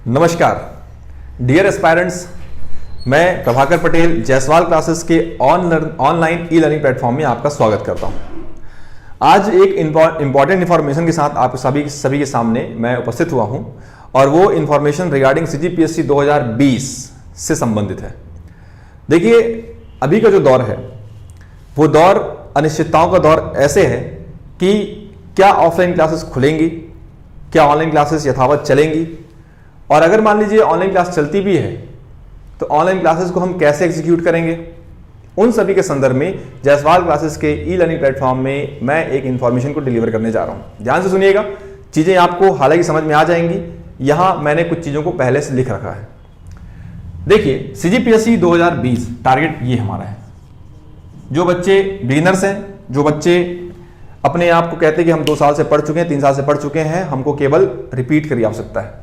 नमस्कार dear aspirants, मैं Prabhakar Patel Jaiswal classes के ऑनलाइन ई लर्निंग प्लेटफॉर्म में आपका स्वागत करता हूं। आज एक इंपॉर्टेंट इंफॉर्मेशन के साथ आप सभी के सामने मैं उपस्थित हुआ हूं और वो इंफॉर्मेशन रिगार्डिंग CGPSC 2020 से संबंधित है। देखिए, अभी का जो दौर है वो दौर अनिश्चितताओं का दौर ऐसे है कि क्या ऑफलाइन क्लासेस खुलेंगी, क्या ऑनलाइन क्लासेस यथावत चलेंगी, और अगर मान लीजिए ऑनलाइन क्लास चलती भी है तो ऑनलाइन क्लासेस को हम कैसे एग्जीक्यूट करेंगे। उन सभी के संदर्भ में जायसवाल क्लासेस के ई लर्निंग प्लेटफॉर्म में मैं एक इंफॉर्मेशन को डिलीवर करने जा रहा हूं। ध्यान से सुनिएगा, चीजें आपको हालांकि समझ में आ जाएंगी। यहां मैंने कुछ चीजों को पहले से लिख रखा है। देखिए, CGPSC 2020 टारगेट ये हमारा है। जो बच्चे बिगिनर्स हैं, जो बच्चे अपने आप को कहते हैं कि हम 2 साल से पढ़ चुके हैं, 3 साल से पढ़ चुके हैं, हमको केवल रिपीट की आवश्यकता है,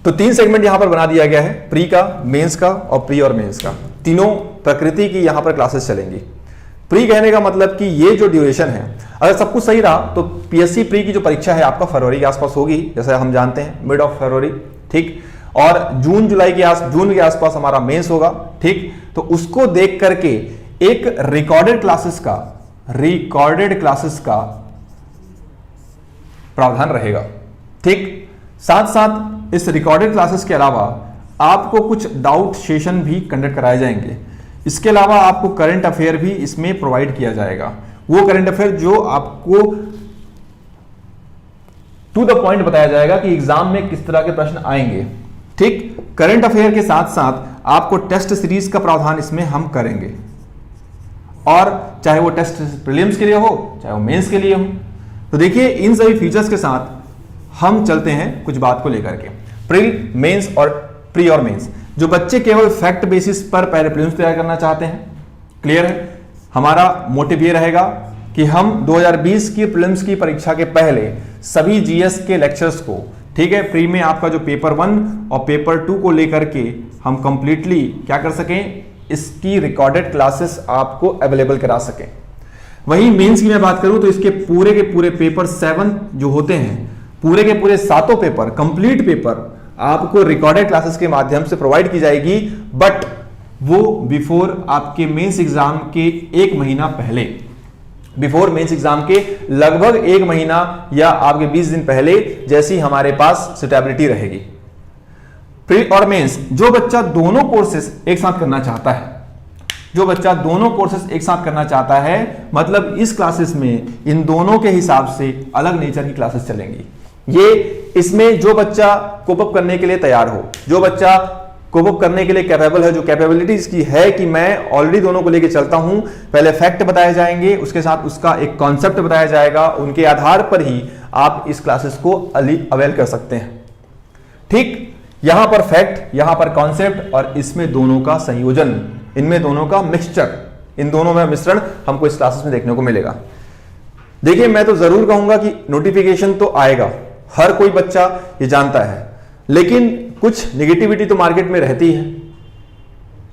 तो 3 सेगमेंट यहां पर बना दिया गया है, प्री का, मेंस का और प्री और मेंस का। तीनों प्रकृति की यहां पर क्लासेस चलेंगी। प्री कहने का मतलब कि ये जो ड्यूरेशन है, अगर सब कुछ सही रहा तो PSC प्री की जो परीक्षा है आपका फरवरी के आसपास होगी, जैसे हम जानते हैं मिड ऑफ फरवरी, ठीक। और जून के आसपास हमारा मेंस होगा, ठीक। तो उसको देख करके एक रिकॉर्डेड क्लासेस का प्रावधान रहेगा, ठीक। साथ साथ इस रिकॉर्डेड क्लासेस के अलावा आपको कुछ डाउट सेशन भी कंडक्ट कराए जाएंगे। इसके अलावा आपको करंट अफेयर भी इसमें प्रोवाइड किया जाएगा। वो करंट अफेयर जो आपको टू द पॉइंट बताया जाएगा कि एग्जाम में किस तरह के प्रश्न आएंगे, ठीक। करंट अफेयर के साथ साथ आपको टेस्ट सीरीज का प्रावधान इसमें हम करेंगे, और चाहे वो टेस्ट प्रीलिम्स के लिए हो, चाहे वो मेंस के लिए हो। तो देखिए, इन सभी फीचर्स के साथ हम चलते हैं कुछ बात को लेकर के। प्री और मेंस, जो बच्चे केवल फैक्ट बेसिस पर पहले प्रीलिम्स तैयार करना चाहते हैं, क्लियर है। हमारा मोटिव ये रहेगा कि हम 2020 की प्रीलिम्स की परीक्षा के पहले सभी GS के लेक्चर्स को, ठीक है, प्री में आपका जो पेपर 1 और पेपर 2 को लेकर के हम कंप्लीटली क्या कर सकें, इसकी रिकॉर्डेड क्लासेस आपको अवेलेबल करा सकें। वहीं मेंस की मैं बात करूं तो इसके पूरे के पूरे पेपर 7 जो होते हैं, पूरे के पूरे 7 पेपर, कंप्लीट पेपर आपको रिकॉर्डेड क्लासेस के माध्यम से प्रोवाइड की जाएगी, बट वो बिफोर आपके मेंस एग्जाम के 1 महीना पहले, बिफोर मेंस एग्जाम के लगभग 1 महीना या आपके 20 दिन पहले, जैसी हमारे पास सुटेबिलिटी रहेगी। प्री और मेंस, जो बच्चा दोनों कोर्सेस एक साथ करना चाहता है, मतलब इस क्लासेस में इन दोनों के हिसाब से अलग नेचर की क्लासेस चलेंगी। ये इसमें जो बच्चा कोप अप करने के लिए तैयार हो, जो बच्चा कोप अप करने के लिए कैपेबल है, जो कैपेबिलिटीज की है कि मैं ऑलरेडी दोनों को लेके चलता हूं, पहले फैक्ट बताए जाएंगे, उसके साथ उसका एक कॉन्सेप्ट बताया जाएगा, उनके आधार पर ही आप इस क्लासेस को अवेल कर सकते हैं, ठीक। यहां पर फैक्ट, यहां पर कॉन्सेप्ट, और इसमें दोनों का संयोजन, इनमें दोनों का मिक्सचर, इन दोनों में मिश्रण हमको इस क्लासेस में देखने को मिलेगा। देखिए, मैं तो जरूर कहूंगा कि नोटिफिकेशन तो आएगा, हर कोई बच्चा ये जानता है, लेकिन कुछ नेगेटिविटी तो मार्केट में रहती है।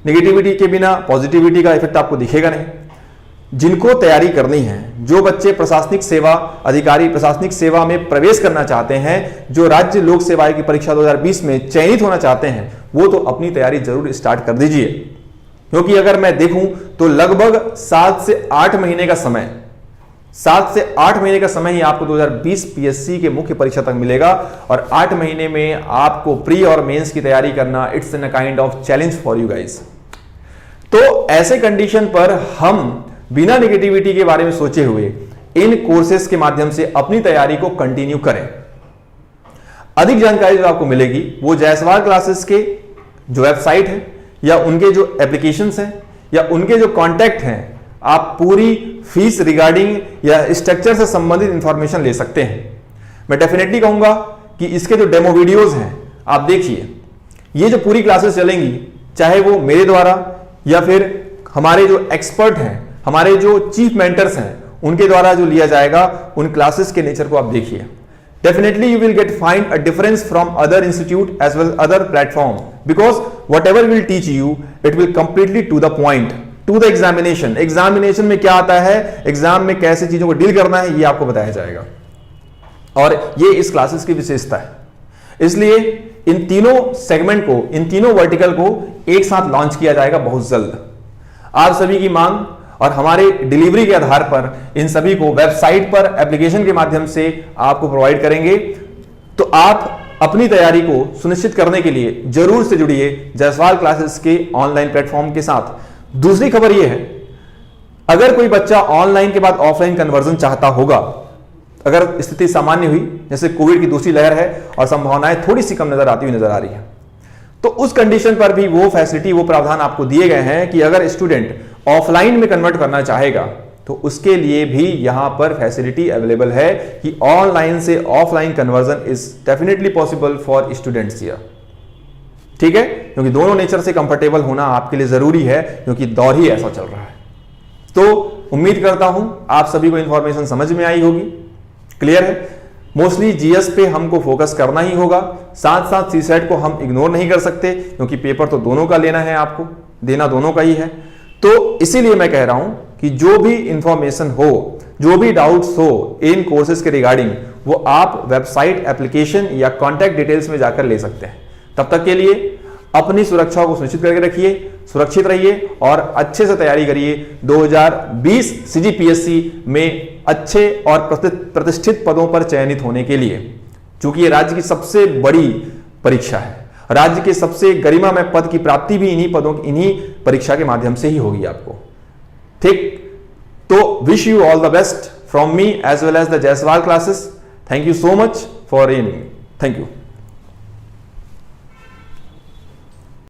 नेगेटिविटी के बिना पॉजिटिविटी का इफेक्ट आपको दिखेगा नहीं। जिनको तैयारी करनी है, जो बच्चे प्रशासनिक सेवा में प्रवेश करना चाहते हैं, जो राज्य लोक सेवा आयोग की परीक्षा 2020 में चयनित होना चाहते हैं, वो तो अपनी तैयारी जरूर स्टार्ट कर दीजिए। क्योंकि अगर मैं देखूं तो लगभग 7 से 8 महीने का समय ही आपको 2020 PSC के मुख्य परीक्षा तक मिलेगा, और 8 महीने में आपको प्री और मेंस की तैयारी करना, it's an kind of challenge for you guys. तो ऐसे कंडीशन पर हम बिना नेगेटिविटी के बारे में सोचे हुए इन कोर्सेस के माध्यम से अपनी तैयारी को कंटिन्यू करें। अधिक जानकारी जो आपको मिलेगी वो जायसवाल क्लासेस के जो वेबसाइट है, या उनके जो एप्लीकेशंस हैं, या उनके जो कॉन्टैक्ट हैं, आप पूरी फीस रिगार्डिंग या स्ट्रक्चर से संबंधित इंफॉर्मेशन ले सकते हैं। मैं डेफिनेटली कहूंगा कि इसके जो डेमो वीडियोस हैं आप देखिए। ये जो पूरी क्लासेस चलेंगी, चाहे वो मेरे द्वारा या फिर हमारे जो एक्सपर्ट हैं, हमारे जो चीफ मेंटर्स हैं, उनके द्वारा जो लिया जाएगा, उन क्लासेस के नेचर को आप देखिए। Definitely you will find a difference from other institute as well other platform, because whatever will teach you, it will completely to the point, to the examination. Examination में क्या आता है, एग्जाम में कैसे चीजों को डील करना है, ये आपको बताया जाएगा, और ये इस क्लासेस की विशेषता है। इसलिए इन तीनों सेगमेंट को, इन तीनों वर्टिकल को एक साथ लॉन्च किया जाएगा बहुत जल्द। आप सभी की मांग और हमारे डिलीवरी के आधार पर इन सभी को वेबसाइट पर एप्लीकेशन के माध्यम से आपको प्रोवाइड करेंगे। तो आप अपनी तैयारी को सुनिश्चित करने के लिए जरूर से जुड़िए जायसवाल क्लासेस के ऑनलाइन प्लेटफॉर्म के साथ। दूसरी खबर यह है, अगर कोई बच्चा ऑनलाइन के बाद ऑफलाइन कन्वर्जन चाहता होगा, अगर स्थिति सामान्य हुई, जैसे कोविड की दूसरी लहर है और संभावनाएं थोड़ी सी कम नजर आ रही है, तो उस कंडीशन पर भी वो फैसिलिटी, वो प्रावधान आपको दिए गए हैं कि अगर स्टूडेंट ऑफलाइन में कन्वर्ट करना चाहेगा तो उसके लिए भी यहां पर फैसिलिटी अवेलेबल है कि ऑनलाइन से offline conversion is definitely possible for students here. ठीक है, क्योंकि दोनों नेचर से कंफर्टेबल होना आपके लिए जरूरी है, क्योंकि दौर ही ऐसा चल रहा है। तो उम्मीद करता हूं आप सभी को इंफॉर्मेशन समझ में आई होगी, क्लियर है। मोस्टली जीएस पे हमको फोकस करना ही होगा, साथ साथ सीसेट को हम इग्नोर नहीं कर सकते, क्योंकि पेपर तो दोनों का लेना है, आपको देना दोनों का ही है। तो इसीलिए मैं कह रहा हूं कि जो भी इंफॉर्मेशन हो, जो भी डाउट्स हो इन कोर्सेज के रिगार्डिंग, वो आप वेबसाइट, एप्लीकेशन या कॉन्टैक्ट डिटेल्स में जाकर ले सकते हैं। तब तक के लिए अपनी सुरक्षा को सुनिश्चित करके रखिए, सुरक्षित रहिए और अच्छे से तैयारी करिए 2020 सीजीपीएससी में अच्छे और प्रतिष्ठित पदों पर चयनित होने के लिए, क्योंकि ये राज्य की सबसे बड़ी परीक्षा है। राज्य के सबसे गरिमामय पद की प्राप्ति भी इन्हीं परीक्षा के माध्यम से ही होगी आपको। ठीक, तो wish you all the best from me as well as the Jaiswal classes. Thank you so much for in. Thank you.